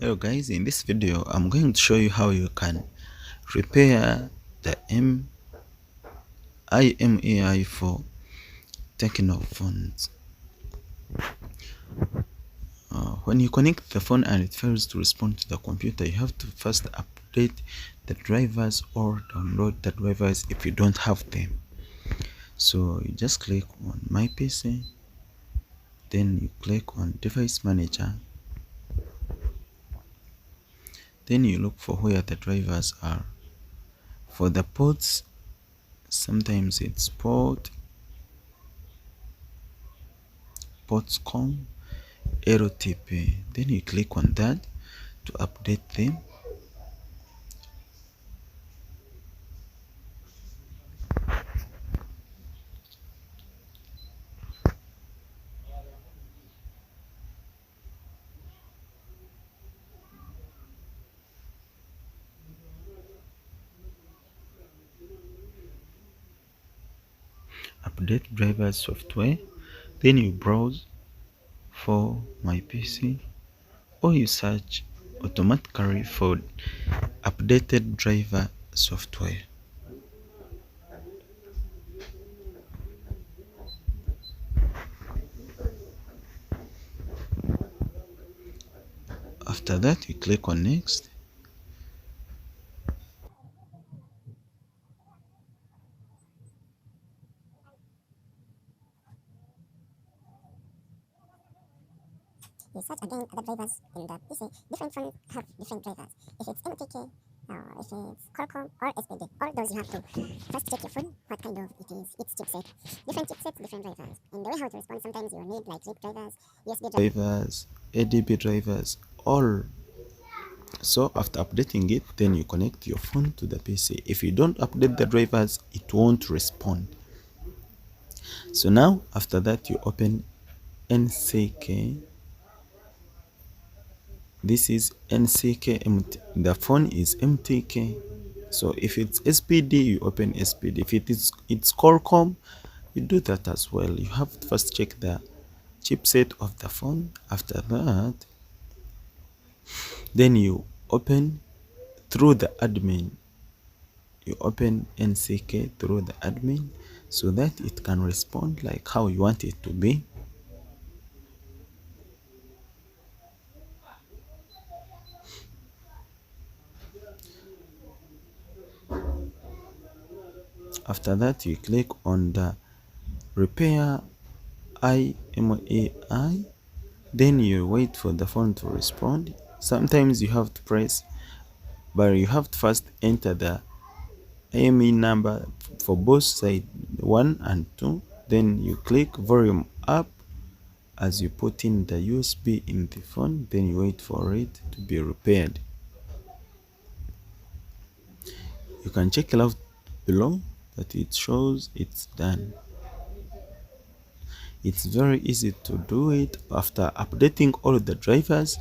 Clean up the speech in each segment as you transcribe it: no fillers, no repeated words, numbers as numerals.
Hello guys, in this video I'm going to show you how you can repair the Imei for Tecno phones. When you connect the phone and it fails to respond to the computer, you have to first update the drivers or download the drivers if you don't have them. So you just click on My PC, then you click on Device Manager, then you look for where the drivers are. For the ports, sometimes it's ports.com, LTP. Then you click on that to update them. Update drivers software. Then you browse for My PC or you search automatically for updated driver software. After that, you click on Next. You search again other drivers in the PC. Different phones have different drivers. If it's NCK, or if it's Qualcomm or SPD, all those you have to first check your phone, what kind of it is, its chipset. Different chipsets, different drivers. And the way how to respond, sometimes you need like zip drivers, USB Drivers, ADB drivers, all. So after updating it, then you connect your phone to the PC. If you don't update the drivers, it won't respond. So now after that, you open NCK. This is NCK. The phone is MTK. So if it's SPD, you open SPD. If it's Qualcomm, you do that as well. You have to first check the chipset of the phone. After that, then you open through the admin. You open NCK through the admin so that it can respond like how you want it to be. After that, you click on the repair Imei, then you wait for the phone to respond. Sometimes you have to press, but you have to first enter the IMEI number for both side 1 and 2. Then you click volume up as you put in the USB in the phone, then you wait for it to be repaired. You can check it out below that it shows it's done. It's very easy to do it after updating all the drivers.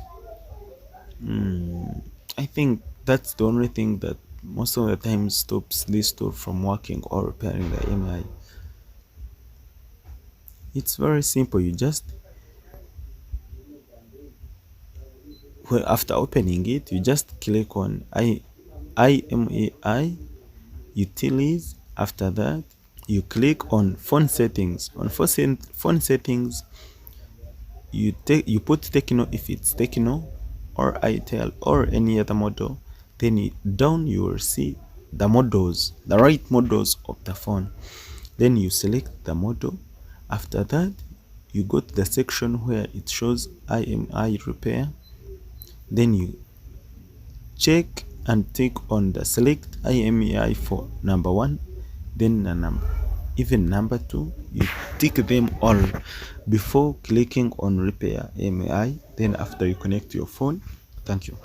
I think that's the only thing that most of the time stops this tool from working or repairing the Imei. It's very simple. You just, well, after opening it, you just click on Imei utilities. After that, you click on phone settings. On phone settings, you put Tecno if it's Tecno, or Itel, or any other model. Then down you will see the models, the right models of the phone. Then you select the model. After that, you go to the section where it shows IMEI repair. Then you check and tick on the select IMEI for number 1, then the number 2. You tick them all before clicking on repair IMEI. Then after you connect your phone. Thank you.